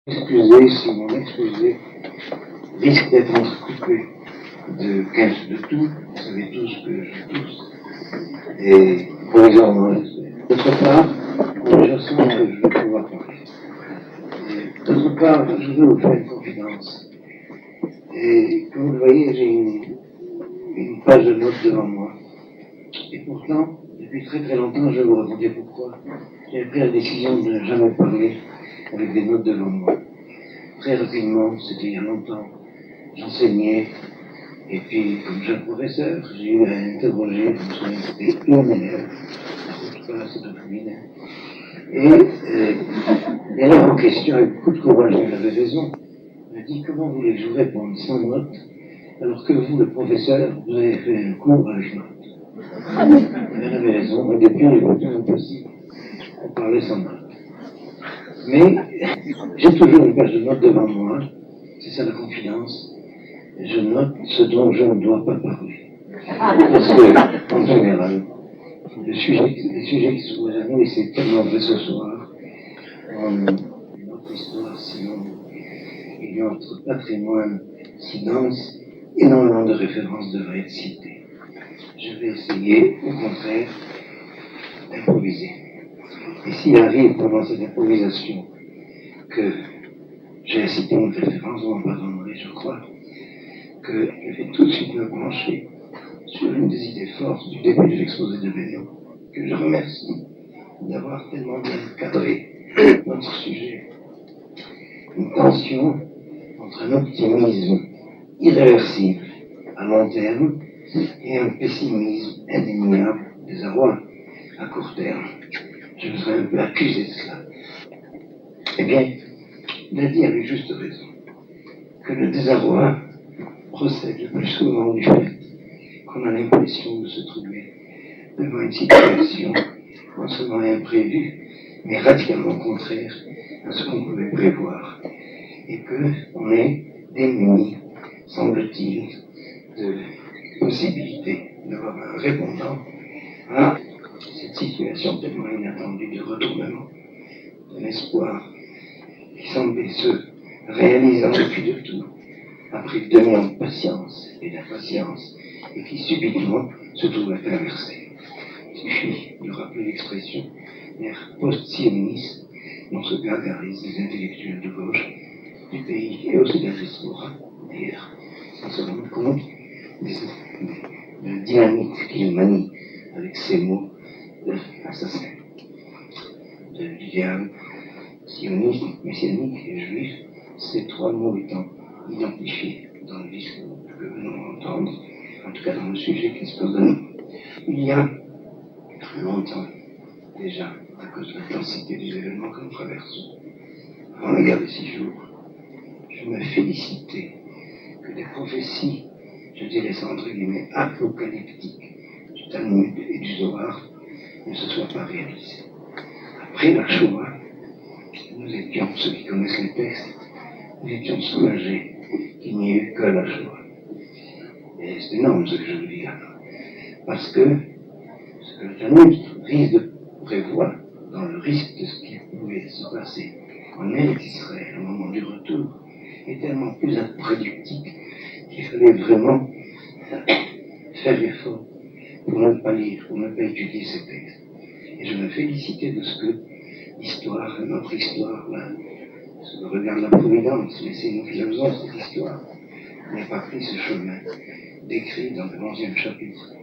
Excusez si mon exposé risque d'être entrecoupé de tout, vous savez tous que je tousse, et provisoirement mon respect. D'autre part, je sens que je vais pouvoir parler. Et d'autre part, je veux vous faire une confidence. Et comme vous le voyez, j'ai une page de notes devant moi. Et pourtant, depuis très très longtemps, je vais vous raconter pourquoi. J'ai pris la décision de ne jamais parler avec des notes devant moi. Très rapidement, c'était il y a longtemps, j'enseignais, et puis comme jeune professeur, j'ai eu à interroger, je me souviens, c'était une élève, en tout cas c'est un féminin. Et alors en question, avec beaucoup de courage, elle avait raison, elle m'a dit comment voulez-je vous répondre sans notes, alors que vous, le professeur, vous avez fait un cours avec notes. Elle avait raison, au début, il était impossible, on parlait sans notes. Mais j'ai toujours une page de notes devant moi, c'est ça la confidence. Je note ce dont je ne dois pas parler. Parce que, en général, les sujets qui se posent à nous, et c'est tellement vrai ce soir, notre histoire, sinon, il y a notre patrimoine, silence, énormément de références devraient être citées. Je vais essayer, au contraire, d'improviser. Et s'il arrive pendant cette improvisation que j'ai cité une référence, vous m'en pardonnerez, je crois, que je vais tout de suite me pencher sur une des idées fortes du début de l'exposé de Benoît, que je remercie d'avoir tellement bien cadré notre sujet. Une tension entre un optimisme irréversible à long terme et un pessimisme indéniable, désarroi à court terme. Je me serais un peu accusé de cela. Eh bien, il a dit avec juste raison que le désarroi procède le plus souvent du fait qu'on a l'impression de se trouver devant une situation non seulement imprévue, mais radicalement contraire à ce qu'on pouvait prévoir. Et qu'on est démuni, semble-t-il, de possibilité d'avoir un répondant à cette situation tellement inattendue de retournement de l'espoir qui semblait se réalisant depuis de tout, après 2 ans de patience et d'impatience, et qui subitement se trouvait inversé. Il suffit de rappeler l'expression l'air post-sioniste dont se gargarisent les intellectuels de gauche du pays et aussi de la diaspora, d'ailleurs, sans se rendre compte de la dynamique qu'il manie avec ces mots assassins, de l'idéal sioniste, messianique et juif, ces 3 mots étant identifiés dans le discours que nous venons d'entendre, en tout cas dans le sujet qui se pose à nous. Il y a longtemps déjà, à cause de l'intensité des événements que nous traversons, avant la guerre des 6 jours, je me félicitais que des prophéties, je dirais ça entre guillemets, apocalyptiques du Talmud et du Zohar ne se soient pas réalisées. Après la Shoah, nous étions, ceux qui connaissent les textes, nous étions soulagés qu'il n'y ait eu que la Shoah. Et c'est énorme ce que je vous dis là. Parce que ce que le Talmud risque de prévoir dans le risque de ce qui pouvait se passer en Eretz Israël au moment du retour est tellement plus imprédictique qu'il fallait vraiment faire l'effort pour ne pas lire, pour ne pas étudier ces textes. Et je me félicitais de ce que l'histoire, notre histoire, le regard de la Providence, mais c'est nous qui faisons cette histoire, n'ait pas pris ce chemin décrit dans le 11e chapitre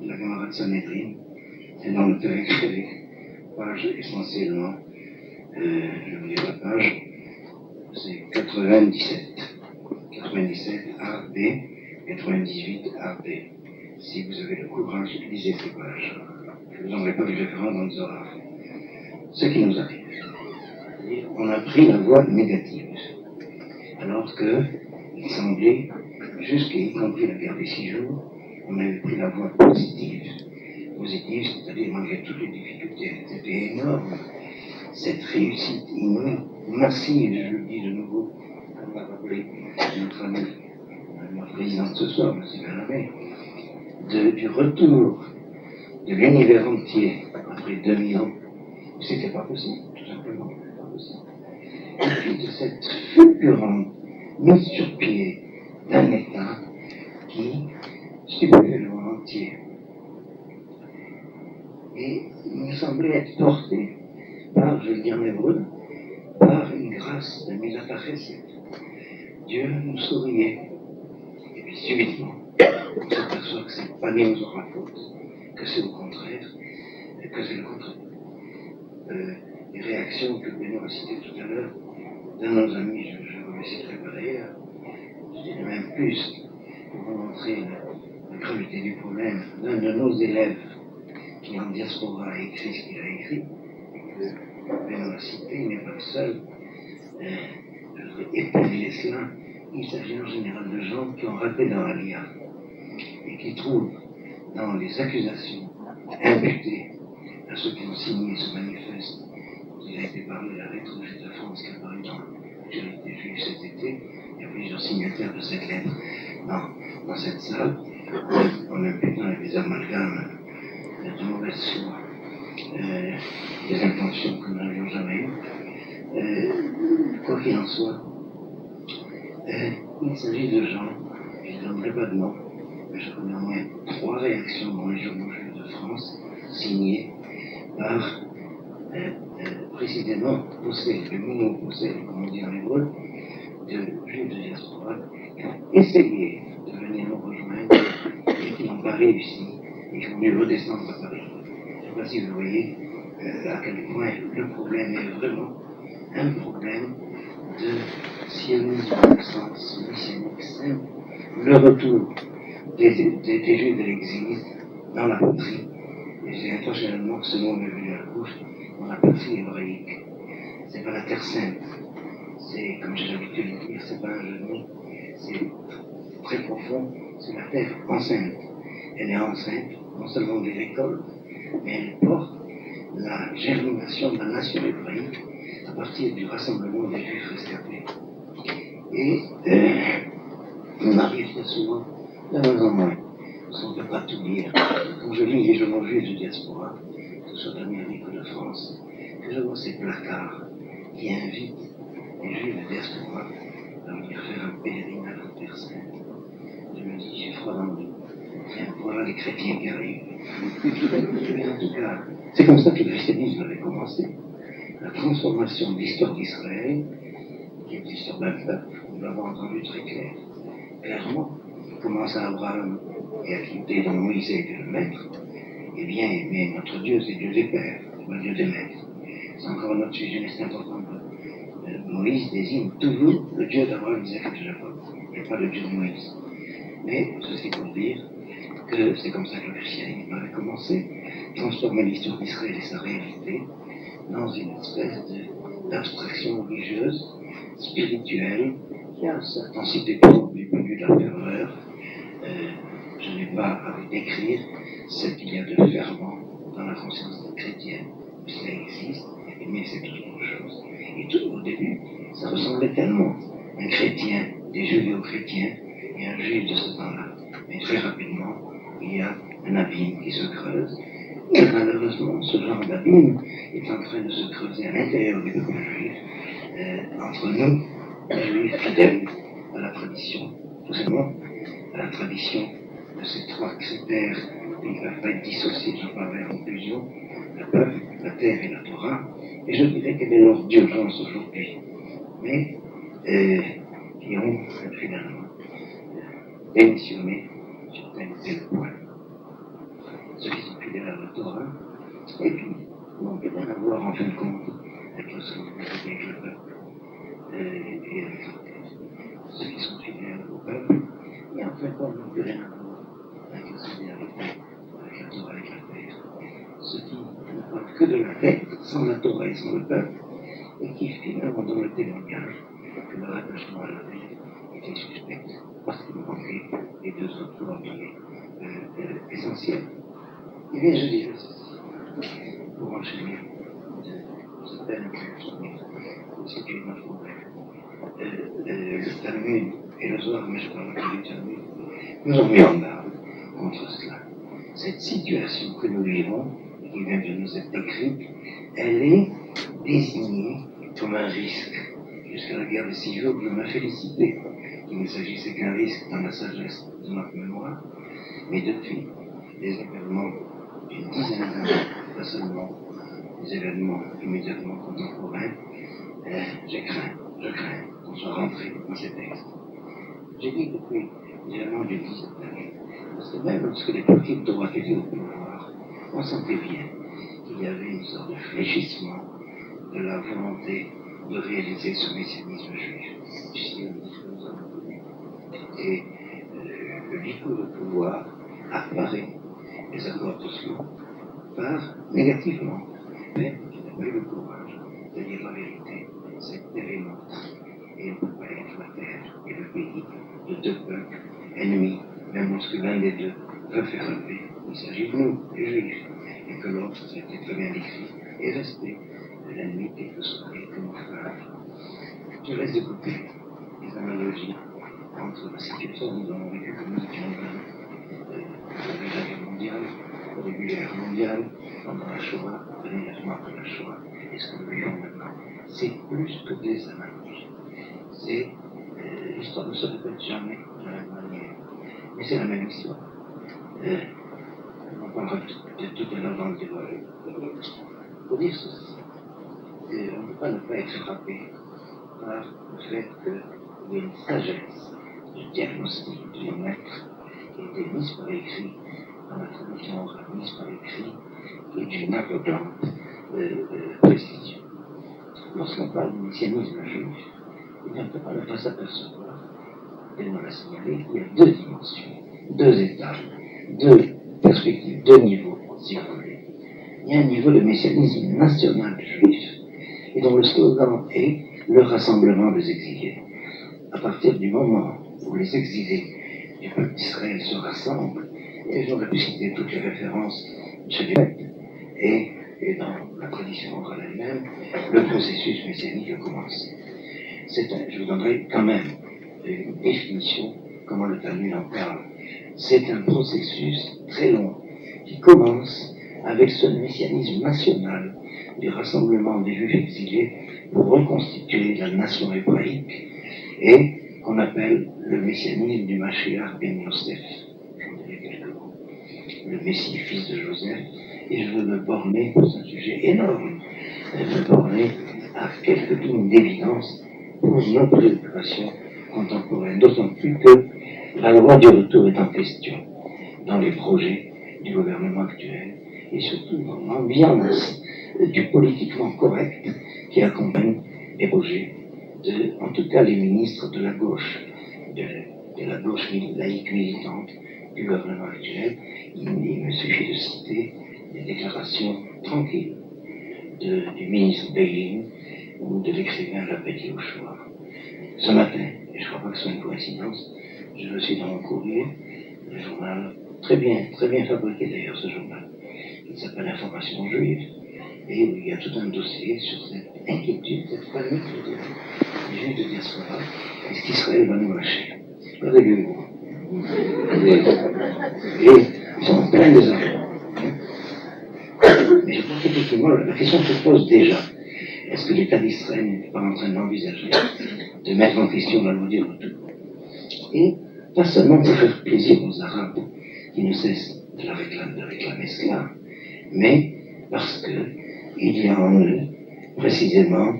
de la Gemara de Sanhedrin et dans le Pérec Shélek, page essentiellement, je vais lire la page, c'est 97 AB, 98 AB. Si vous avez le courage, lisez ces pages. Je ne vous enverrai pas de référence dans le Zohar. Ce qui nous arrive, on a pris la voie négative, alors que il semblait, jusqu'y compris la guerre des 6 jours, on avait pris la voie positive. Positive, c'est-à-dire malgré toutes les difficultés, c'était énorme. Cette réussite inouïe, massive, je le dis de nouveau, comme l'a rappelé notre ami, la présidente ce soir, M. Benamé, du retour de l'univers entier après 2000 ans, c'était pas possible, tout simplement, pas possible. et puis de cette fulgurante mise sur pied d'un État qui stupéfait le monde entier. Et il me semblait être porté par, je vais le dire en hébreu, par une grâce de Milat HaChesed. Dieu nous souriait. Et puis subitement, on s'aperçoit que c'est pas nous aura faute, que c'est au contraire, que c'est le contraire. Les réactions que Benoît a citées tout à l'heure d'un de nos amis, je vous laisse préparer, je dirais même plus, pour vous montrer la gravité du problème, d'un de nos élèves qui en diaspora a écrit ce qu'il a écrit, et que Benoît a cité, il n'est pas le seul. Je voudrais épingler cela. Il s'agit en général de gens qui ont raté dans l'Aliyah et qui trouvent dans les accusations imputées à ceux qui ont signé ce manifeste. Il a été parlé de la lettre de Juifs de France qui a paru dans l'actualité juive cet été. Il y a plusieurs signataires de cette lettre dans cette salle, en imputant avec des amalgames de mauvaise foi, des intentions que nous n'avions jamais eues. Quoi qu'il en soit, il s'agit de gens, je ne donnerai pas de nom, mais je connais au moins 3 réactions dans les journaux juifs de France, signées par précisément le mono-possède, comme on dit en hébreu, de juifs de diaspora, qui ont essayé de venir nous rejoindre et qui n'ont pas réussi et qui ont dû redescendre à Paris. Je ne sais pas si vous voyez à quel point le problème est vraiment un problème de sionisme au sens messianique simple, le retour des Juifs de l'exil dans la patrie. Et j'ai intentionnellement que ce mot m'est venu à la bouche, dans la patrie hébraïque. C'est pas la terre sainte, c'est, comme j'ai l'habitude de dire, c'est pas un jeu de mots, c'est très profond, c'est la terre enceinte. Elle est enceinte, non seulement des récoltes, mais elle porte la germination de la nation hébraïque à partir du rassemblement des Juifs rescapés. Et il m'arrive très souvent, de moins en moins, parce qu'on ne peut pas tout lire, quand je lis les journaux juifs de diaspora, que ce soit d'Amérique ou de France, que je vois ces placards qui invitent les Juifs de diaspora à venir faire un pèlerinage en Terre Sainte. Je me dis, j'ai froid dans le dos. Tiens, voilà les chrétiens qui arrivent. Mais en tout cas, c'est comme ça que le christianisme avait commencé. La transformation de l'histoire d'Israël, qui est l'histoire d'un peuple, nous l'avons entendu très clairement, qui commence à Abraham et à quitter dont Moïse a été le maître. Eh bien, mais notre Dieu, c'est Dieu des pères, c'est pas Dieu des maîtres. C'est encore notre sujet, c'est important. Moïse désigne toujours le Dieu d'Abraham, Isaac et de Jacob, et pas le Dieu de Moïse. Mais ceci pour dire que c'est comme ça que le christianisme avait commencé, transformer l'histoire d'Israël et sa réalité dans une espèce d'abstraction religieuse, spirituelle, qui a certains cités du point de vue de la ferveur. Je n'ai pas à vous décrire ce qu'il y a de fervent dans la conscience chrétienne, cela existe, mais c'est autre chose. Et tout au début, ça ressemblait tellement à un chrétien, des judéo-chrétiens, et un juif de ce temps-là. Mais très rapidement, il y a un abîme qui se creuse. Et malheureusement, ce genre d'abîme est en train de se creuser à l'intérieur du peuple juif, entre nous, les juifs fidèles à la tradition, tout simplement à la tradition de ces 3 critères qui ne peuvent pas être dissociés, j'en parlerai en conclusion, le peuple, la terre et la Torah. Et je dirais quelle est leur d'urgence aujourd'hui, mais qui ont finalement démissionné sur tel ou tel point. Ceux qui sont fidèles à la Torah, et puis n'ont rien à voir en fin de compte avec le peuple et avec la terre. Ceux qui sont fidèles au peuple, et en fin de compte n'ont rien à voir avec la solidarité, avec la Torah, avec la terre. Ceux qui ne parlent que de la terre, sans la Torah et sans le peuple, et qui finalement donnent le témoignage que leur attachement à la terre était suspect, parce qu'il manquait les 2 autres coordonnées essentielles. Eh bien, je dirais ceci, pour enchaîner cette belle introduction, c'est une autre problème. Le Talmud et le Zohar, mais je parle pas du Talmud, nous ont mis en garde contre cela. Cette situation que nous vivons, qui vient de nous être décrite, elle est désignée comme un risque. Jusqu'à la guerre des 6 jours, je me félicitais qu'il ne s'agissait qu'un risque dans la sagesse de notre mémoire. Mais depuis les événements d'une dizaine d'années, pas seulement des événements immédiatement contemporains, je crains qu'on soit rentré dans ces textes. J'ai dit depuis évidemment d'une dizaine d'années, parce que même lorsque les partis de droite étaient au pouvoir, on sentait bien qu'il y avait une sorte de fléchissement de la volonté de réaliser ce messianisme juif. Et le Likoud au pouvoir apparaît les accords sociaux par négativement, mais il n'a pas eu le courage de dire la vérité. C'est élémentaire. Et on ne peut pas être la terre et le pays de deux peuples ennemis, même lorsque l'un des deux veut faire la paix. Il s'agit de nous, les juifs, et que l'autre, ça a été très bien décrit, est resté l'ennemi quel que soit les camouflages. Je laisse écouter les analogies entre la situation que nous avons vécue comme nous étions de la Deuxième Guerre mondiale, au début de la guerre mondiale, pendant la Shoah, immédiatement après la Shoah, et ce que nous vivons maintenant. C'est plus que des analogies. C'est l'histoire ne se répète jamais de la même manière, mais c'est la même histoire. On parlera de tout à l'heure dans le débat. Pour dire ceci, on ne peut pas ne pas être frappé par le fait qu'il y a une sagesse de diagnostic du maître qui a été mise par écrit dans la tradition orale, mise par écrit et d'une aveuglante précision. Lorsqu'on parle du messianisme juif, on ne peut pas ne pas s'apercevoir, et on l'a signalé, qu'il y a deux dimensions, deux étages, deux perspectives, deux niveaux, si vous voulez. Il y a un niveau de messianisme national juif, et dont le slogan est le rassemblement des exilés. À partir du moment où les exilés du peuple d'Israël se rassemblent, et j'aurais pu citer toutes les références chez les maîtres, et dans la tradition orale elle-même, le processus messianique a commencé. Je vous donnerai quand même une définition, comment le Talmud en parle. C'est un processus très long qui commence avec ce messianisme national du rassemblement des Juifs exilés pour reconstituer la nation hébraïque et qu'on appelle le messianisme du Mashiach ben Yosef. J'en dirai quelques mots. Le Messie, fils de Joseph, et je veux me borner, c'est un sujet énorme, me borner à quelques lignes d'évidence pour nos préoccupations contemporaines, d'autant plus que la loi du retour est en question dans les projets du gouvernement actuel et surtout dans l'ambiance du politiquement correct qui accompagne les projets en tout cas les ministres de la gauche, de la gauche laïque militante du gouvernement actuel. Il me suffit de citer des déclarations tranquilles du ministre Begin ou de l'écrivain Lapid Yehoshua. Ce matin, et je ne crois pas que ce soit une coïncidence, je suis dans mon courrier, le journal, très bien fabriqué d'ailleurs ce journal, qui s'appelle Information juive, et où il y a tout un dossier sur cette inquiétude, cette panique, je dirais, des juifs de diaspora, est-ce qu'Israël va nous lâcher? Regardez-vous. Et ils sont pleins des enfants. Mais je pense qu'effectivement, la question se pose déjà. Est-ce que l'État d'Israël n'est pas en train d'envisager de mettre en question la loi du retour? Et pas seulement pour faire plaisir aux Arabes qui ne cessent de réclamer cela, mais parce qu'il y a en eux, précisément,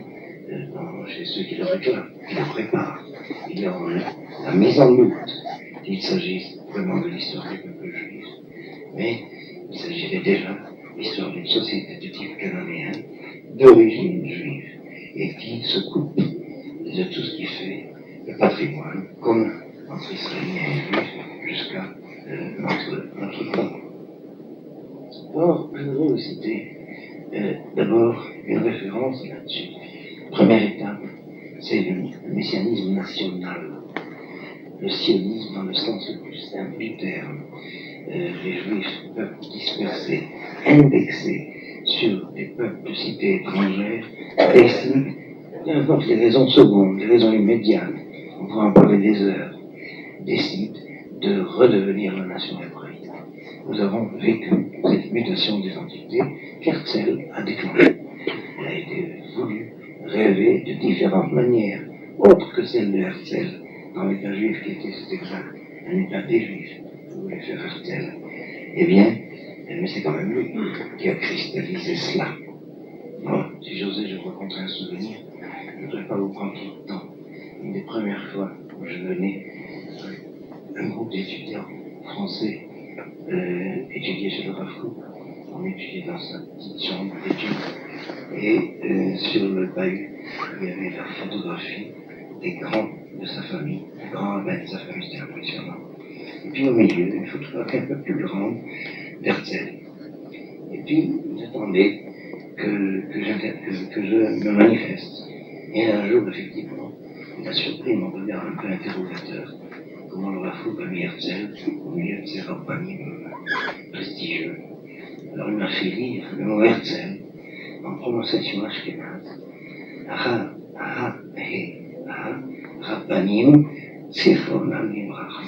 chez ceux qui le réclament, qui le préparent, il y a en eux la mise en doute qu'il s'agisse vraiment de l'histoire du peuple juif, mais il s'agirait déjà de l'histoire d'une société de type cananéen, d'origine juive, et qui se coupe de tout ce qui fait le patrimoine commun entre Israéliens et Juifs jusqu'à notre temps. Or, je voudrais vous citer d'abord une référence là-dessus. Première étape, c'est le messianisme national, le sionisme dans le sens le plus simple du terme. Les Juifs, peuples dispersés, indexés sur des peuples de cités étrangères, décident, peu importe les raisons secondes, les raisons immédiates, on pourra en parler des heures, décident de redevenir la nation hébraïque. Nous avons vécu cette mutation d'identité qu'Herzl a déclenchée. Elle a été voulue, rêvé de différentes manières, autres que celles de Herzl, dans l'État juif qui était, c'est exact, un État des Juifs, vous voulez faire Herzl. Eh bien, mais c'est quand même lui qui a cristallisé cela. Bon, si j'osais, je vous raconterais un souvenir. Je ne voudrais pas vous prendre tout le temps. Une des premières fois où je venais, un groupe d'étudiants français étudiait chez le Rav Kook. On étudiait dans sa petite chambre d'études. Et sur le bahut, il y avait la photographie des grands de sa famille, des grands rabbins de sa famille, c'était impressionnant. Et puis au milieu, une photographie un peu plus grande d'Herzl. Et puis, j'attendais que je me manifeste. Et un jour, effectivement, il m'a surpris mon regard un peu interrogateur. Comment le Rav Kook a mis Herzl au milieu de ces rabbins prestigieux. Alors il m'a fait lire le mot Herzl en prononciation ashkénaze. Rabbanim Zichronam Libracha.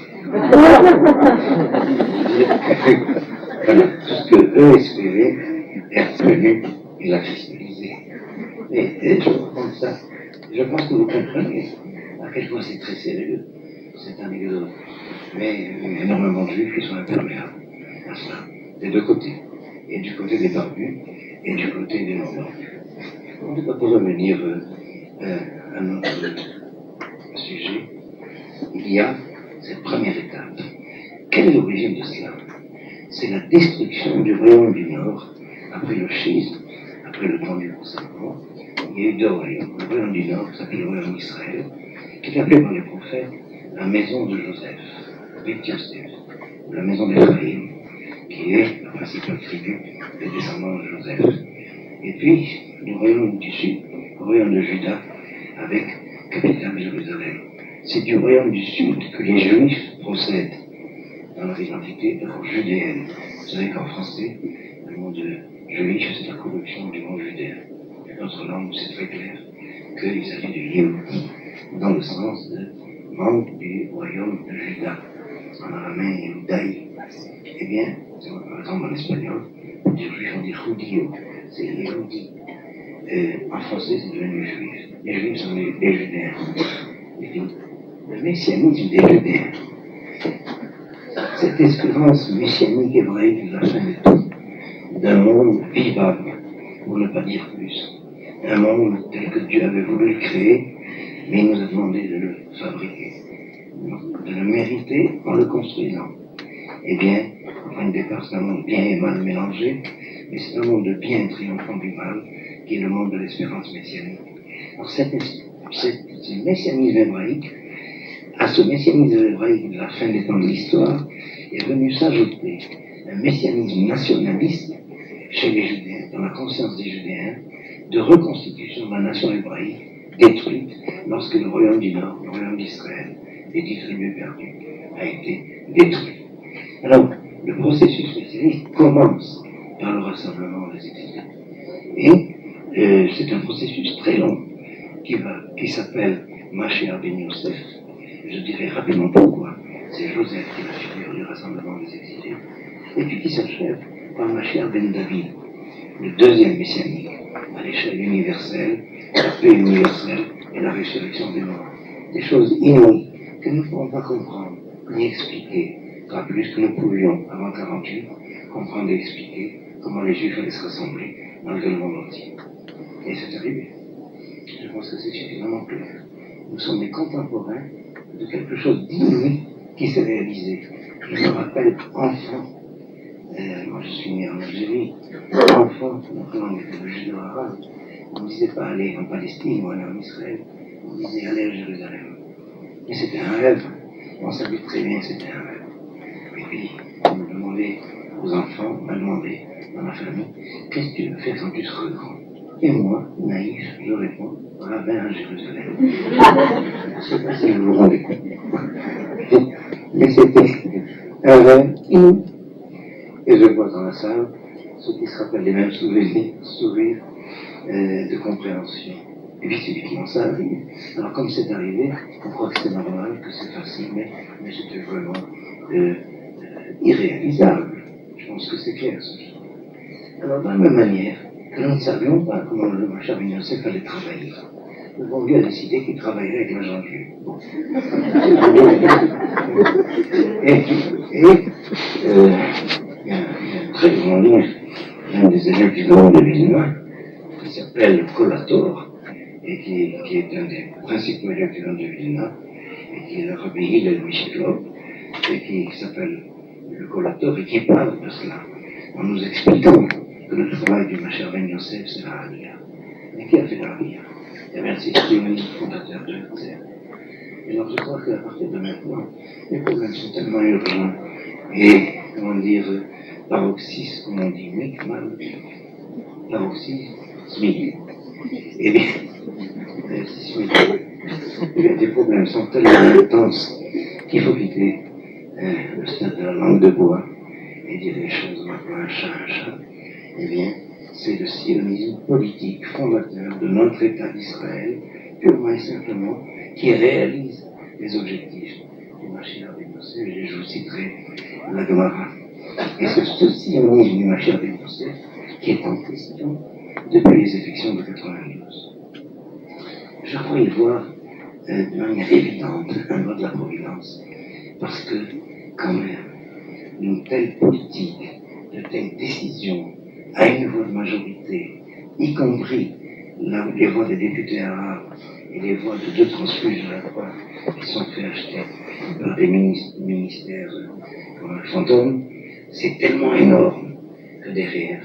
Voilà, tout ce que eux espéraient est revenu, il l'a cristallisé. Et je raconte ça. Je pense que vous comprenez à quel point c'est très sérieux, cette anecdote. Mais il y a énormément de juifs qui sont imperméables à cela, des deux côtés. Et du côté des barbus, et du côté des non-barbus. En tout cas, pour revenir à notre sujet, il y a cette première étape. Quelle est l'origine de cela? C'est la destruction du royaume du Nord, après le schisme, après le temps du consentement. Il y a eu deux royaumes. Le royaume du Nord, qui s'appelle le royaume d'Israël, qui est appelé par les prophètes la maison de Joseph, Beth Yosef, ou la maison d'Éphraïm, qui est la principale tribu des descendants de Joseph. Et puis, le royaume du Sud, le royaume de Juda, avec capitale Jérusalem. C'est du royaume du Sud que les Juifs procèdent dans leur identité judéenne. Vous savez qu'en français, le mot de juif, c'est la corruption du mot judéen. Dans notre langue, c'est très clair qu'il s'agit de Yehudi, dans le sens de membre du royaume de Juda. En araméen, Yehudaï. Eh bien, par exemple en espagnol, on dit juif, on dit judío, c'est Yehudi. En français, c'est devenu juif. Les juifs sont les judéens. Et puis, le messianisme des judéens, cette espérance messianique hébraïque de la fin des temps, d'un monde vivable, pour ne pas dire plus, un monde tel que Dieu avait voulu le créer, mais il nous a demandé de le fabriquer, de le mériter en le construisant. Eh bien, au point de départ, c'est un monde bien et mal mélangé, mais c'est un monde de bien triomphant du mal, qui est le monde de l'espérance messianique. Alors, ce messianisme hébraïque, à ce messianisme hébraïque de la fin des temps de l'histoire, est venu s'ajouter un messianisme nationaliste chez les Judéens, dans la conscience des Judéens, de reconstitution de la nation hébraïque détruite lorsque le royaume du Nord, le royaume d'Israël, les 10 tribus perdues, a été détruit. Alors, le processus messianique commence par le rassemblement des exilés. Et c'est un processus très long qui s'appelle Mashiach ben Yosef. Je dirais rapidement pourquoi. C'est Joseph qui est la figure du rassemblement des exilés. Et puis qui s'achève par Mashiach ben David, le deuxième messianique, à l'échelle universelle, la paix universelle et la résurrection des morts. Des choses inouïes que nous ne pouvons pas comprendre ni expliquer, pas plus que nous pouvions, avant 48, comprendre et expliquer comment les Juifs allaient se rassembler malgré le monde entier. Et c'est arrivé. Je pense que c'est suffisamment clair. Nous sommes des contemporains de quelque chose d'inouï qui s'est réalisé. Je me rappelle, enfant, moi je suis né en Algérie, enfant, notre langue était le judéo-arabe, on ne disait pas aller en Palestine ou aller en Israël, on disait aller à Jérusalem. Mais c'était un rêve, on savait très bien que c'était un rêve. Et puis, on me demandait aux enfants, on m'a demandé dans ma famille, qu'est-ce que tu veux faire quand tu seras grand? Et moi, naïf, je réponds, rabbin à Jérusalem. Je ne sais pas si vous vous rendez compte. Mais c'était un rêve inouï. Et je vois dans la salle ceux qui se rappellent les mêmes sourires de compréhension. Et puis subitement ça arrive. Alors comme c'est arrivé, on croit que c'est normal, que c'est facile, mais c'était vraiment irréalisable. Je pense que c'est clair ce genre. Alors de la même manière que nous ne savions pas comment le Machar Ben Yosef allait travailler. Le bon Dieu a décidé qu'il travaillerait avec l'agent juif. Bon. Il y a un très grand livre, un des élèves du Gaon de Villeneuve, qui s'appelle Collator, et qui est un des principaux élèves du Gaon de Villeneuve, et qui est le rabbi Hillel Michelov, et qui s'appelle le Collator, et qui parle de cela, en nous expliquant que le travail du Machar Ben Yosef, c'est la Aliyah. Mais qui a fait la Aliyah? Il y avait un système fondateur de l'Herzl. Et donc je crois qu'à partir de maintenant, les problèmes sont tellement urgents et, comment dire, paroxysme, comme on dit, mikmal, paroxysme, et bien, les problèmes sont tellement intenses qu'il faut quitter le stade de la langue de bois et dire les choses maintenant un chat. Eh bien, c'est le sionisme politique fondateur de notre État d'Israël, purement et simplement, qui réalise les objectifs du Mashiach ben Yosef, et je vous citerai la Gemara. Et c'est ce sionisme du Mashiach ben Yosef qui est en question depuis les élections de 92. Je crois y voir de manière évidente un mot de la Providence, parce que, quand même, une telle politique, de telles décisions, à une voix de majorité, y compris là où les voix des députés arabes et les voix de deux transfuges de la droite qui sont fait acheter par des ministères fantômes, c'est tellement énorme que derrière,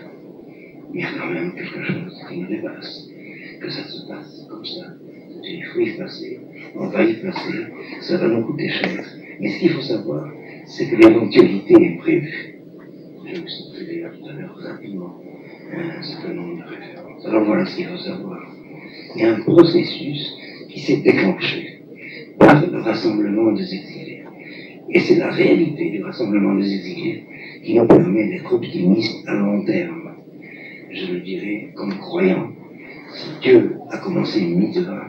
il y a quand même quelque chose qui nous dépasse, que ça se passe comme ça. Il faut y passer, on va y passer, ça va nous coûter cher. Mais ce qu'il faut savoir, c'est que l'éventualité est prévue. Je vous citerai d'ailleurs tout à l'heure rapidement un certain nombre de références. Alors voilà ce qu'il faut savoir. Il y a un processus qui s'est déclenché par le rassemblement des exilés. Et c'est la réalité du rassemblement des exilés qui nous permet d'être optimistes à long terme. Je le dirais comme croyant. Si Dieu a commencé une mitzvah,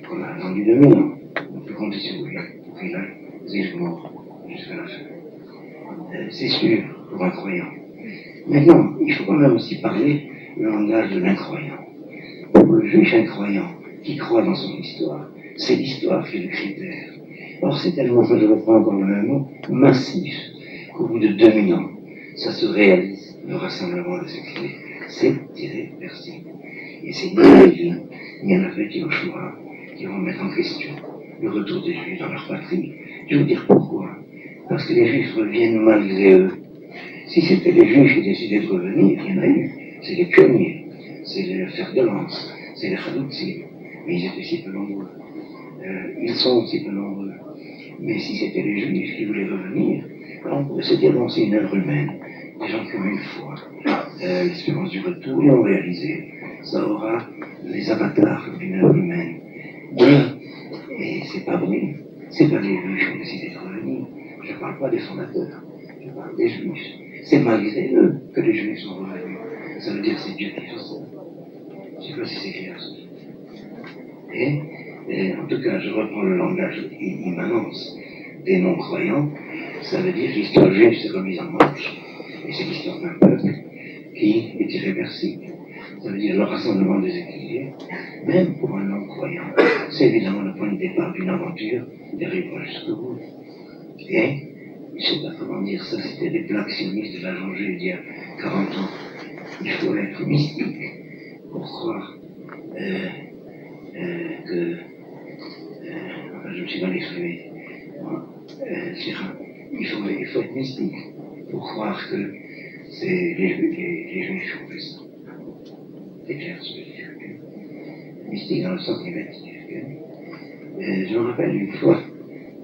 qu'on a attendu 2000 ans, on peut compter sur lui pour qu'il aille zéro jusqu'à la fin. C'est sûr pour un croyant. Maintenant, il faut quand même aussi parler le langage de l'incroyant. Pour le juif incroyant qui croit dans son histoire, c'est l'histoire qui est le critère. Or, c'est tellement, je reprends encore le même mot, massif, qu'au bout de 2000 ans, ça se réalise, le rassemblement des exilés. C'est irréversible. Et c'est ni ni Anafet Yehoshua qui vont mettre en question le retour des Juifs dans leur patrie. Je vais vous dire pourquoi. Parce que les Juifs reviennent malgré eux. Si c'était les Juifs qui décidaient de revenir, il y en a eu. C'est les pionniers, c'est les fers de lance, c'est les Chaloutzim. Mais ils étaient si peu nombreux. Ils sont si peu nombreux. Mais si c'était les Juifs qui voulaient revenir, on pourrait se dire, bon, c'est une œuvre humaine. Des gens qui ont une foi, l'espérance du retour, l'ont réalisé. Ça aura les avatars d'une œuvre humaine. Et c'est pas vrai. C'est pas les Juifs qui ont décidé de revenir. Je ne parle pas des fondateurs. Je parle des Juifs. C'est malgré eux que les Juifs sont revenus. Ça veut dire que c'est Dieu qui fait ça. Je ne sais pas si c'est clair. Et en tout cas, je reprends le langage immanence des non-croyants. Ça veut dire que l'histoire juive s'est remise en marche. Et c'est l'histoire d'un peuple qui est irréversible. Ça veut dire le rassemblement des exilés, même pour un non-croyant. C'est évidemment le point de départ d'une aventure qui arrivera jusqu'au bout. Et, je ne sais pas comment dire ça, c'était des blagues sionistes de l'agent juif il y a 40 ans. Il faut être mystique pour croire que... enfin, je me suis mal exprimé. Il faut être mystique pour croire que c'est les Juifs qui ont fait ça. C'est clair ce que je dis. Mystique dans le sens négatif. Je me rappelle une fois,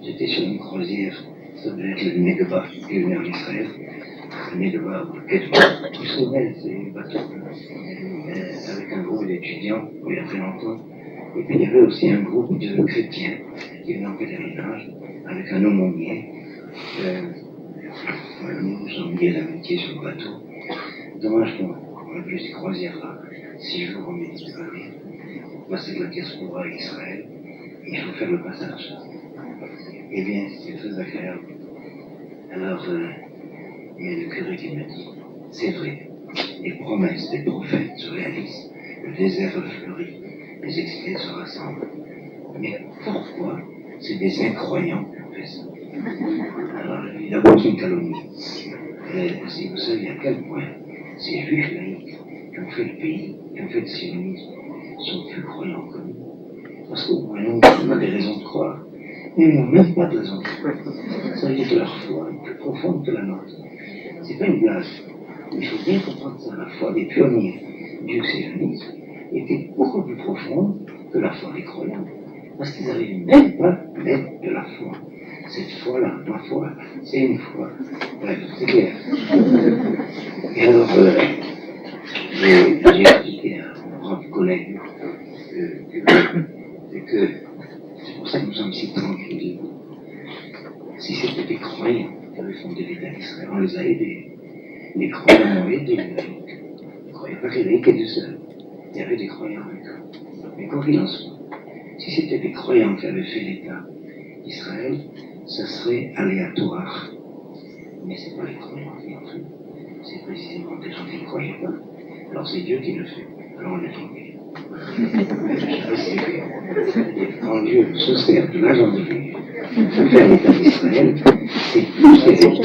j'étais sur une croisière, ça devait être le Negba qui est venu en Israël. Le Negba ou le Kedba, vous savez, c'est une bateau avec un groupe d'étudiants, il y a très longtemps. Et puis il y avait aussi un groupe de chrétiens qui venaient en pèlerinage avec un aumônier. Nous nous sommes liés d'amitié sur le bateau. Dommage qu'on a plus ces croisières-là, 6 jours en Méditerranée, passer de la diaspora à Israël, il faut faire le passage. Eh bien, c'est très agréable. Alors, il y a le curé qui m'a dit, c'est vrai, les promesses des prophètes se réalisent, le désert fleurit, les extraits se rassemblent. Mais pourquoi c'est des incroyants qui ont fait ça? Alors, évidemment, c'est une calomnie. Et si vous savez à quel point ces juifs laïcs qui ont fait le pays, qui ont fait le sionisme, sont plus croyants que nous. Parce qu'au moins, on a des raisons de croire. Et ils n'ont même pas de raison de croire. Ça veut dire que leur foi est plus profonde que la nôtre. C'est pas une blague. Il faut bien comprendre ça. La foi des pionniers du sionisme était beaucoup plus profonde que la foi des croyants. Parce qu'ils n'arrivaient même pas à mettre de la foi. Cette foi-là, ma foi, c'est une foi. Bref, c'est clair. Et alors, j'ai expliqué à mon brave collègue que c'est pour ça que nous sommes si tranquilles. Si c'était des croyants qui avaient fondé l'État d'Israël, on les a aidés. Les croyants ont aidé les laïcs. Ils ne croyaient pas que les laïcs étaient seuls. Il y avait des croyants avec eux. Mais quoi qu'il en soit, si c'était des croyants qui avaient fait l'État d'Israël, ça serait aléatoire. Mais ce n'est pas les croyants qui l'ont fait. C'est précisément des gens qui ne croyaient pas. Alors c'est Dieu qui le fait. Alors on est tranquille. Quand Dieu se sert de l'agent de Dieu pour faire l'État d'Israël, c'est plus sérieux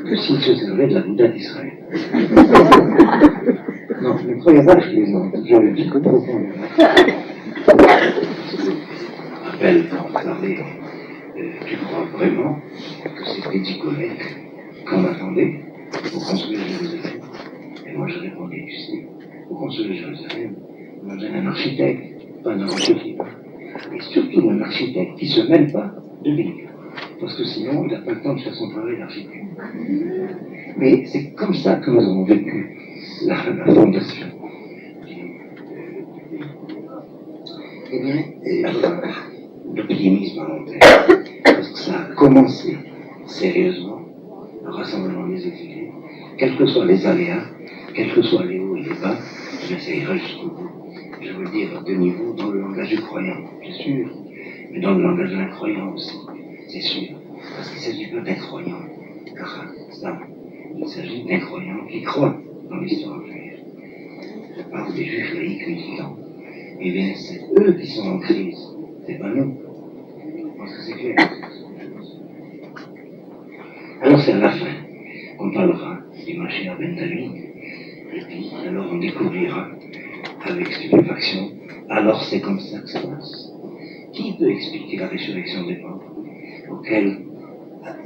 que s'il se servait de la Bouddha d'Israël. Non, ne croyez pas que je plaisante, je le dis profondément. Rappelle, quand on parlait, tu crois vraiment que ces petits collègues qu'on attendait pour construire Jérusalem? Et moi je répondais, tu sais, pour construire Jérusalem, on a besoin d'un architecte, pas d'un architecte. Et surtout un architecte qui ne se mêle pas de l'île. Parce que sinon, il n'a pas le temps de faire son travail d'architecte. Mais c'est comme ça que nous avons vécu la fondation. Eh bien, l'optimisme à long terme, parce que ça a commencé sérieusement, le rassemblement des exilés, quels que soient les aléas, quels que soient les hauts et les bas, mais ça ira jusqu'au bout. Je veux dire à deux niveaux, dans le langage du croyant, c'est sûr, mais dans le langage de l'incroyant aussi, c'est sûr, parce qu'il ne s'agit pas d'incroyants, car ça, il s'agit d'incroyants qui croient dans l'histoire juive. Je parle des juifs laïcs militants. Eh bien, c'est eux qui sont en crise, c'est pas nous. Je pense que c'est clair. Alors c'est à la fin qu'on parlera du Mashiach ben David, et puis alors on découvrira avec stupéfaction, alors c'est comme ça que ça passe. Qui peut expliquer la résurrection des morts auquel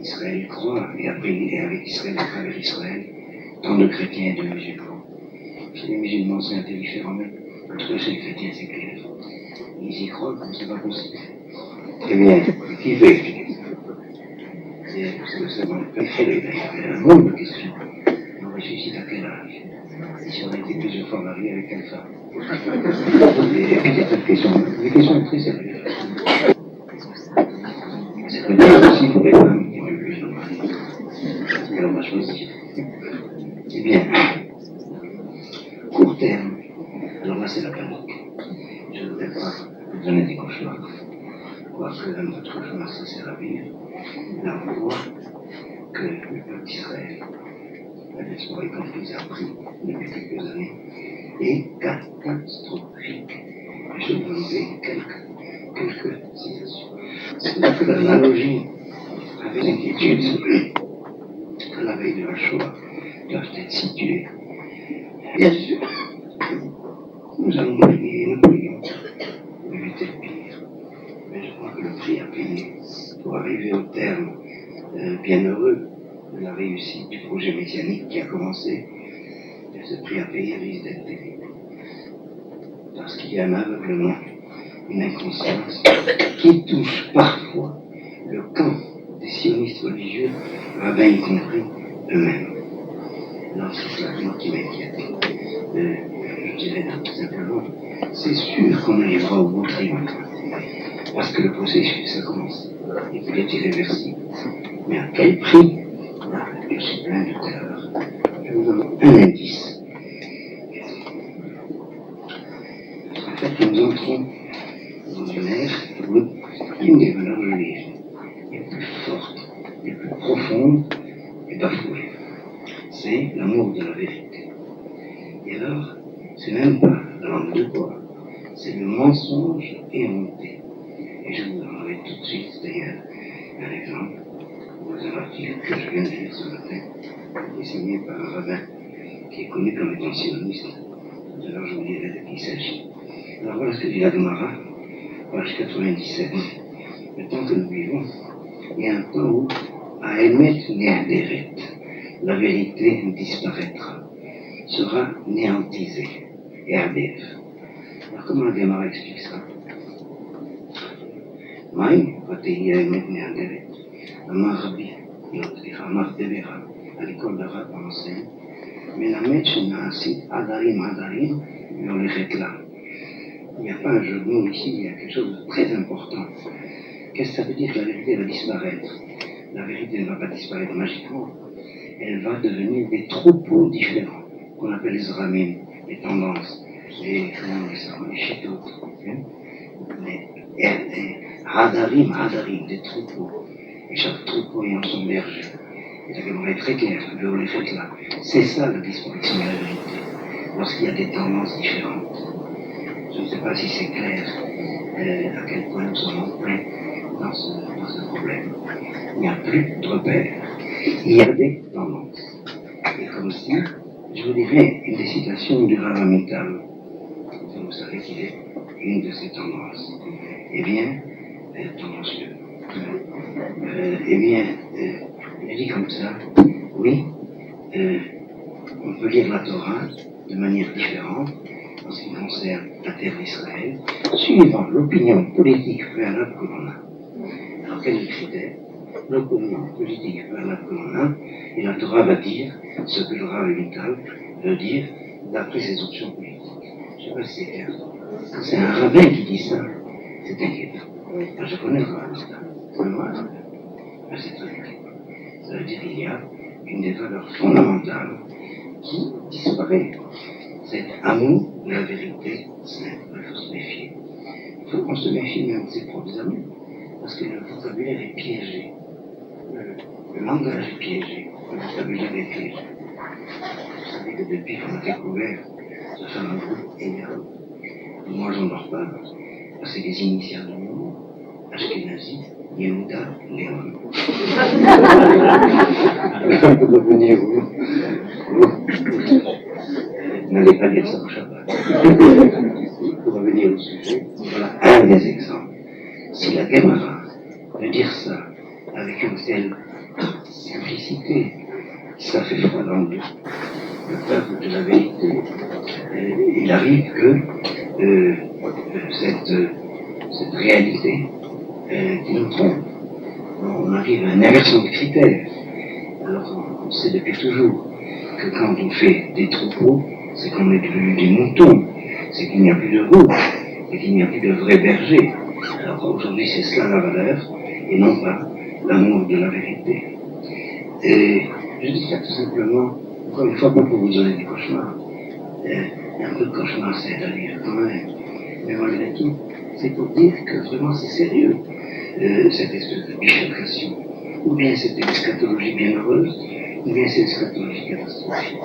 Israël croit, et avec Israël, à travers Israël, tant de chrétiens et de musulmans? Chez les musulmans c'est indifférent, mais en tout cas chez les chrétiens c'est clair. Ils y croient comme c'est pas possible. Eh bien, qui peut expliquer ça? C'est un nombre de questions. On ressuscite à quel âge? Si on a été plusieurs fois marié avec quelle femme? Des questions très sérieuses. C'est peut-être aussi pour les femmes qui ont eu plusieurs maris. Et on va choisir. Eh bien, court terme, alors là c'est la panique. Je ne voudrais pas vous donner des cauchemars. Quoique notre cauchemar ça sert à vivre. Là on voit que le peuple d'Israël, l'exploit compris appris depuis quelques années, est catastrophique. Je vais vous donner quelques citations. C'est-à-dire que l'analogie avec l'inquiétude à la veille de la Shoah doivent être situées. Bien sûr, nous allons prier, nous prions pour éviter le pire. Mais je crois que le prix à payer pour arriver au terme bienheureux de la réussite du projet messianique qui a commencé, ce prix à payer risque d'être terrible. Parce qu'il y a un aveuglement, une inconscience qui touche parfois le camp des sionistes religieux, rabbins y compris eux-mêmes. Alors c'est ça qui m'inquiète. Je dirais simplement, c'est sûr qu'on arrivera au bout triomphe. Parce que le processus a commencé et qu'il est irréversible. Mais à quel prix? Là, je suis plein de terreur. Je vous donne un indice. En fait, nous entrons dans une ère où une des valeurs juives les plus fortes, les plus profondes est bafouée. C'est l'amour de la vérité. alors, c'est même pas la langue de bois, c'est le mensonge éhonté. Et je vous donnerai tout de suite, d'ailleurs, un exemple dans un article que je viens de lire ce matin, qui est signé par un rabbin qui est connu comme étant sioniste. Alors je vous dirai de qui il s'agit. Alors voilà ce que dit la Gemara, page 97. Le temps que nous vivons, il y a un temps où Haemet Neaderet, la vérité disparaîtra, sera néantisée, et Adef. Alors comment la Gemara explique ça? Maï, Vatei Haemet Neaderet, Amar Rabbi, Amar Devera, à l'école d'Arabe enseigne, mais la Metchenasi, Adarim, Adarim, Yolechet là. Il n'y a pas un jeu de mots ici, il y a quelque chose de très important. Qu'est-ce que ça veut dire que la vérité va disparaître? La vérité ne va pas disparaître magiquement. Elle va devenir des troupeaux différents, qu'on appelle les zramim, les tendances, les chitotes, les hadarim, des troupeaux. Et chaque troupeau ayant son berger. Et la Gemara est très claire, là. C'est ça la disparition de la vérité, lorsqu'il y a des tendances différentes. Je ne sais pas si c'est clair à quel point nous sommes en plein dans ce problème. Il n'y a plus de repères. Il y a des tendances. Et comme si, je vous dirais, une des citations du Rav Amital, vous savez qu'il est une de ces tendances. Eh bien, tendancieux. Il dit comme ça, oui, on peut lire la Torah de manière différente en ce qui concerne la terre d'Israël, suivant l'opinion politique préalable que l'on a. Alors quel est le critère? L'opinion politique préalable que l'on a, et la Torah va dire ce que le Rav Amital veut dire d'après ses options politiques. Je ne sais pas si c'est clair. Quand c'est un rabbin qui dit ça, c'est inquiétant. Alors, je connais le Rav Amital, c'est le Rav. C'est très inquiétant. Ça veut dire qu'il y a une des valeurs fondamentales qui disparaît. C'est amour de la vérité sainte. Il faut se méfier. Il faut qu'on se méfie même de ses propres amis, parce que le vocabulaire est piégé. Le langage est piégé. Le vocabulaire est piégé. Vous savez que depuis qu'on a découvert ce fameux groupe énorme, moi j'en dors pas, parce que c'est les initiales de mon nom, Ashkenazi, Yehuda, Léon. On peut revenir n'allez pas dire ça au Shabbat. Pour revenir au sujet, voilà un des exemples. Si la Gemara veut dire ça avec une telle simplicité, ça fait froid dans le dos. Le peuple de la vérité, il arrive que cette réalité qui nous trompe, on arrive à une inversion de critères. Alors on sait depuis toujours que quand on fait des troupeaux, c'est qu'on n'est plus des moutons, c'est qu'il n'y a plus de route, et qu'il n'y a plus de vrais bergers. Alors aujourd'hui c'est cela la valeur, et non pas l'amour de la vérité. Et je dis ça tout simplement, encore une fois, pas pour vous donner des cauchemars. Un peu de cauchemar c'est à dire quand même, mais malgré tout, c'est pour dire que vraiment c'est sérieux, cette espèce de bifurcation. Ou bien c'est une eschatologie bienheureuse, ou bien c'est une eschatologie catastrophique.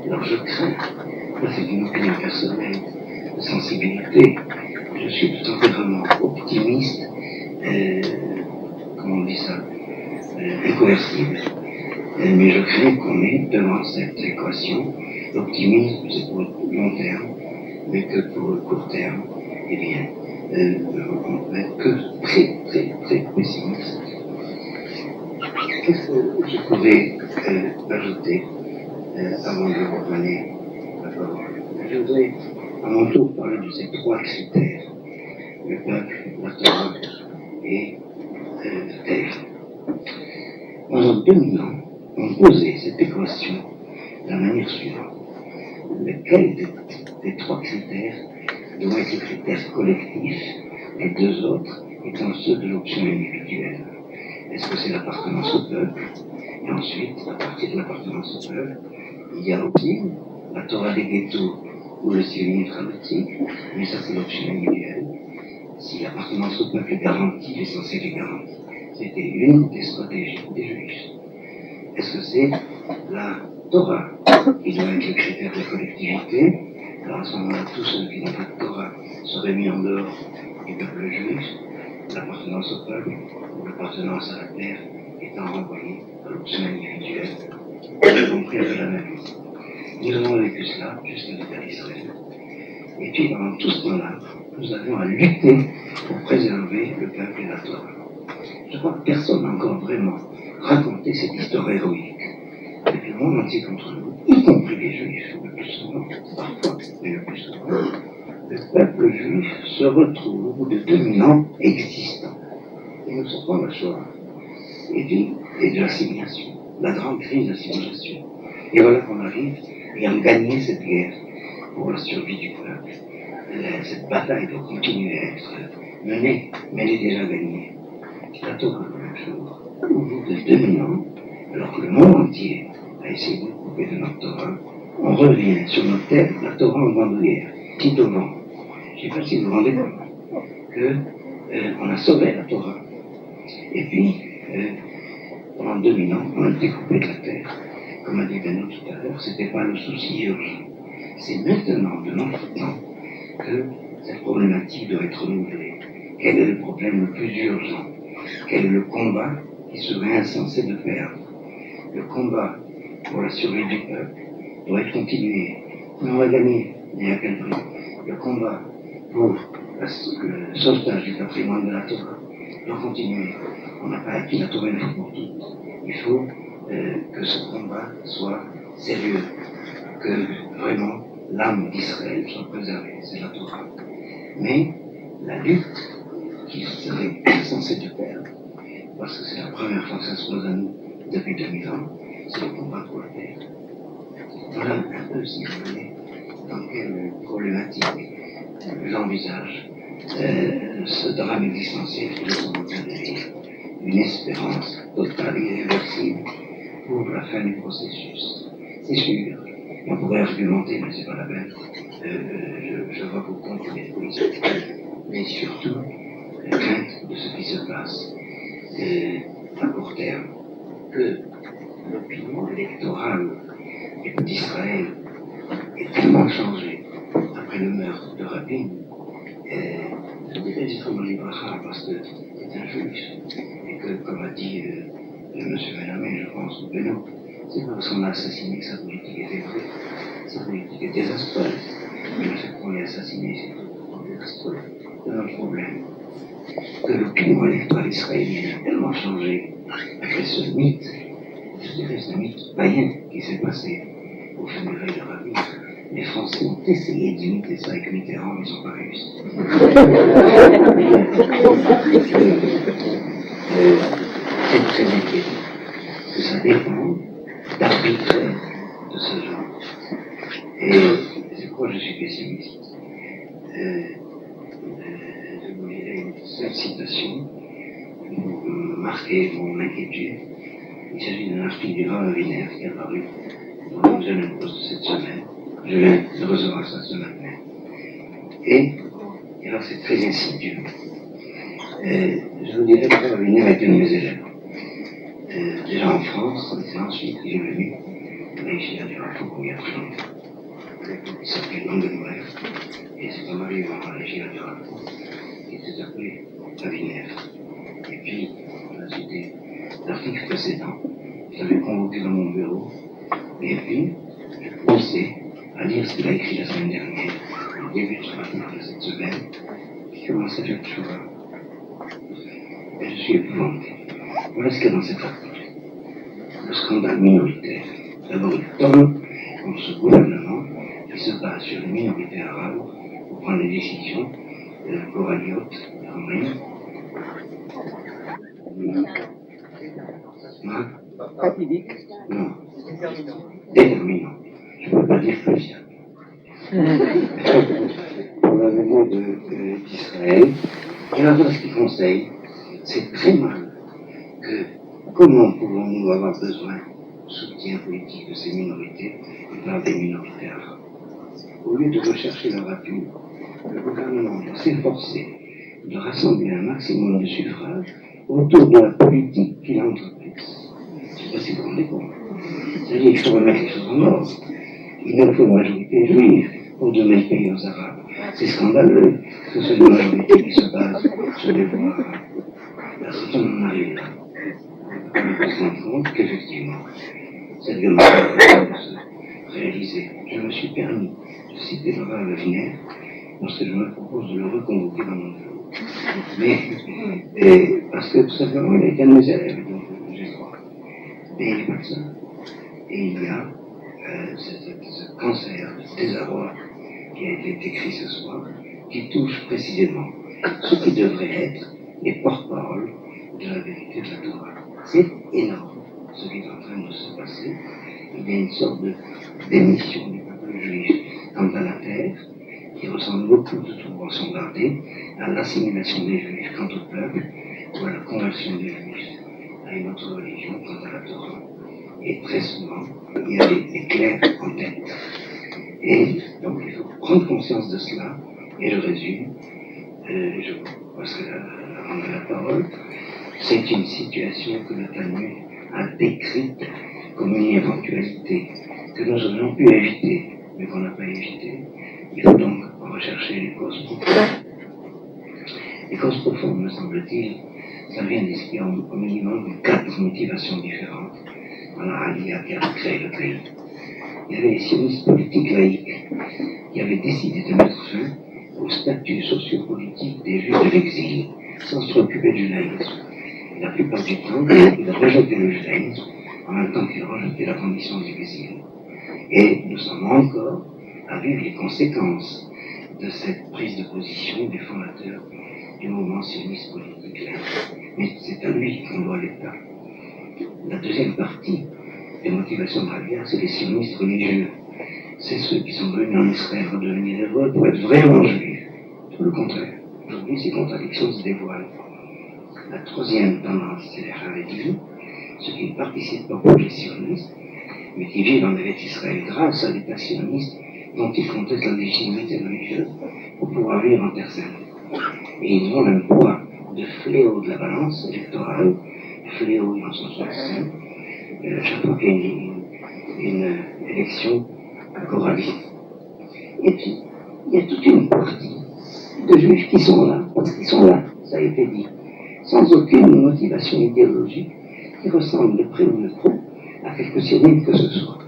Alors je crains, ça c'est une opinion personnelle de sensibilité, je suis de tempérament optimiste, comment on dit ça, incoercible, mais je crains qu'on est devant cette équation. L'optimisme c'est pour le long terme, mais que pour le court terme, eh bien, on peut être que très pessimiste. Qu'est-ce que je pourrais ajouter avant de reprendre la parole? Je voudrais à mon tour parler de ces trois critères, le peuple, la Torah et la terre. Pendant 2000 ans, on posait cette équation de la manière suivante. Lequel des trois critères doit être le critère collectif, les deux autres étant ceux de l'option individuelle? Est-ce que c'est l'appartenance au peuple? Et ensuite, à partir de l'appartenance au peuple, il y a aussi la Torah des ghettos ou le sionisme dramatique, mais ça c'est l'option individuelle. Si l'appartenance au peuple est garantie, l'essentiel est garanti. C'était une des stratégies des juifs. Est-ce que c'est la Torah, qui doit être le critère de la collectivité. Alors à ce moment-là, tous ceux qui n'ont pas de Torah seraient mis en dehors du peuple juif, l'appartenance au peuple, ou l'appartenance à la terre étant renvoyée à l'option individuelle, y compris avec la même vie. Nous avons vécu cela jusqu'à l'État d'Israël. Et puis pendant tout ce temps-là, nous avions à lutter pour préserver le peuple et la Torah. Je crois que personne n'a encore vraiment raconté cette histoire héroïque. Et le monde entier contre nous, y compris les Juifs, le plus souvent, parfois, mais le plus souvent, le peuple juif se retrouve au bout de 2000 ans existant. Et nous sortons la Shoah. Et puis, et de l'assimilation, la grande crise d'assimilation. Et voilà qu'on arrive et on gagne cette guerre pour la survie du peuple. Cette bataille doit continuer à être menée, mais elle est déjà gagnée. La Torah, la même chose. Au bout de 2000 ans, alors que le monde entier a essayé de couper de notre Torah, on revient sur notre terre, la Torah en bandoulière, tout au vent. Je ne sais pas si vous vous rendez compte qu'on a sauvé la Torah. Et puis, pendant 2000 ans, on a été coupé de la terre. Comme a dit Benoît tout à l'heure, ce n'était pas le souci urgent. C'est maintenant, de notre temps, que cette problématique doit être renouvelée. Quel est le problème le plus urgent? Quel est le combat qui serait insensé de perdre? Le combat pour la survie du peuple doit être continué. Mais on va gagner, mais à quel prix? Le combat pour le sauvetage du patrimoine de la Torah doit continuer. On n'a pas acquis la Torah une fois pour toutes. Il faut que ce combat soit sérieux, que vraiment l'âme d'Israël soit préservée, c'est la Torah. Mais la lutte qui serait censée de perdre, parce que c'est la première fois que ça se pose à nous depuis 2000 ans, c'est le combat pour la terre. Voilà un peu, si vous voulez, dans quelle problématique j'envisage ce drame existentiel que nous sommes en train de vivre. Une espérance totale et irréversible pour la fin du processus. C'est sûr, on pourrait argumenter, mais c'est pas la peine. Je vois vos comptes politique, mais surtout la crainte de ce qui se passe à court terme, que l'opinion électorale d'Israël est tellement changée après le meurtre de Rabin. Je dirais Zichrono Livracha parce que c'est un juif et que, comme a dit M. Benhamé, je pense, ou Benoît, c'est pas parce qu'on l'a assassiné que sa politique était vraie. Sa politique est désastreuse. Mais le fait qu'on l'ait assassiné, c'est tout désastreux. C'est notre problème. Que l'opinion électorale israélienne a tellement changé après ce mythe, je dirais ce mythe païen qui s'est passé au funérailles de Rabin. Les Français ont essayé d'imiter ça avec Mitterrand, mais ils n'ont pas réussi. C'est très inquiétant que ça dépend d'arbitraire de ce genre. Et c'est pourquoi je suis pessimiste. Je vous lirai une seule citation pour marquer mon inquiétude. Il s'agit d'un article du Rav Aviner qui est apparu dans le Jeune Post de cette semaine. Je viens de recevoir ça ce matin. Et alors c'est très insidieux. Je vous dirais que Rav Aviner est un de mes élèves. Déjà en France, et ensuite il est venu à l'Yeshiva du Rav Kook il y a très longtemps. Il s'appelait Langenwehr, et c'est un mari à l'Yeshiva du Rav Kook qui s'est appelé Aviner. Et puis, on a cité l'article précédent, je l'avais convoqué dans mon bureau, et puis, je pensais à lire ce qu'il a écrit la semaine dernière, au début de son article de cette semaine, qui commence à faire Tchouva. Et je suis épouvanté. Voilà ce qu'il y a dans cet article. Le scandale minoritaire. D'abord, il tombe contre ce gouvernement qui se base sur les minorités arabes pour prendre des décisions pluraliotes, romaines. Fatidique. Non. Déterminant. Je ne peux pas dire crucial. Pour l'avenir d'Israël. Et alors, ce qu'il conseille, c'est très mal que comment pouvons-nous avoir besoin de soutien politique de ces minorités et par des minorités arabes. Au lieu de rechercher leur appui, le gouvernement doit s'efforcer de rassembler un maximum de suffrages autour de la politique qu'il a entreprise. Je ne sais pas si vous vous rendez compte. C'est-à-dire qu'il faut remettre les choses en ordre. Il nous faut une majorité juive pour donner le pays aux Arabes. C'est scandaleux que ce soit une majorité qui se base sur des voies. Parce qu'on en arrive là. On se rend compte qu'effectivement, cette violence de se réaliser. Je me suis permis de citer Laurent Wagner parce que je me propose de le reconvoquer dans mon bureau. Mais parce que tout simplement, il a été un de mes élèves, donc j'ai droit. Mais il n'est pas le seul. Et il y a ce cancer de désarroi qui a été décrit ce soir, qui touche précisément ce qui devrait être les porte-paroles de la vérité de la Torah. C'est énorme ce qui est en train de se passer. Il y a une sorte de démission du peuple juif quant à la terre, qui ressemble beaucoup, de toute façon gardée, à l'assimilation des juifs quant au peuple, ou à la conversion des juifs à une autre religion quant à la Torah. Et très souvent, il y a les clercs en tête. Et donc il faut prendre conscience de cela, et je résume, je passerai la parole. C'est une situation que le Talmud a décrite comme une éventualité que nous aurions pu éviter, mais qu'on n'a pas évité. Il faut donc rechercher les causes profondes. Les causes profondes, me semble-t-il, ça vient d'ici au minimum de 4 motivations différentes dans la Aliyah qui a créé le pays. Il y avait les sionistes politiques laïcs qui avaient décidé de mettre fin au statut sociopolitique des juifs de l'exil, sans se préoccuper du judaïsme. La plupart du temps, ils rejetaient le judaïsme en même temps qu'ils rejetaient la condition de l'exil. Et nous sommes encore à vivre les conséquences de cette prise de position du fondateur du mouvement sioniste politique laïque. Mais c'est à lui qu'on doit l'État. La deuxième partie des motivations de la guerre, c'est les sionistes religieux. C'est ceux qui sont venus en Israël redevenir hébreux pour être vraiment juifs. Tout le contraire. Aujourd'hui, ces contradictions se dévoilent. La troisième tendance, c'est les Haredim, ceux qui ne participent pas au projet sioniste, mais qui vivent en Eretz Israël grâce à l'État sioniste dont ils contestent la légitimité religieuse pour pouvoir vivre en terre sainte. Et ils ont un poids de fléau de la balance électorale, fléau dans son sens saint, chaque fois qu'il y a une élection coraliste. Et puis, il y a toute une partie de juifs qui sont là, parce qu'ils sont là, ça a été dit, sans aucune motivation idéologique, qui ressemble de près ou de trop à quelque sionisme que ce soit.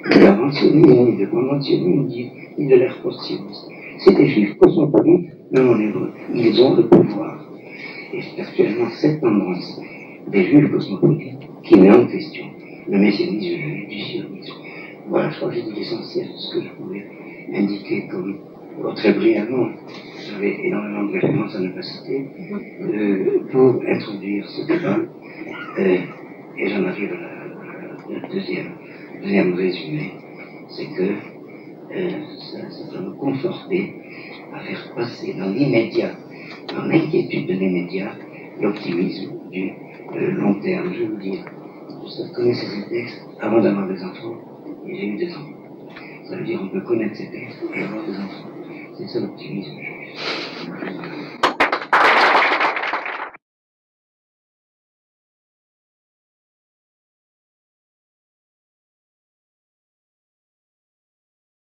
Ni d'avant-sionisme, ni de pendant-sionisme, ni de l'ère post-sioniste. C'est des juifs cosmopolites, même en hébreu. Ils ont le pouvoir. Et c'est actuellement cette tendance des juifs cosmopolites qui met en question le messianisme du sionisme. Voilà, je crois que j'ai dit l'essentiel de ce que je pouvais indiquer comme très brièvement. J'avais énormément de références à ne pas citer pour introduire ce débat. Et j'en arrive à la deuxième résumé, c'est que ça va nous conforter à faire passer dans l'immédiat, dans l'inquiétude de l'immédiat, l'optimisme du long terme. Je vais vous dire, je connaissais ces textes avant d'avoir des enfants, et j'ai eu des enfants. Ça veut dire qu'on peut connaître ces textes et avoir des enfants. C'est ça l'optimisme juif.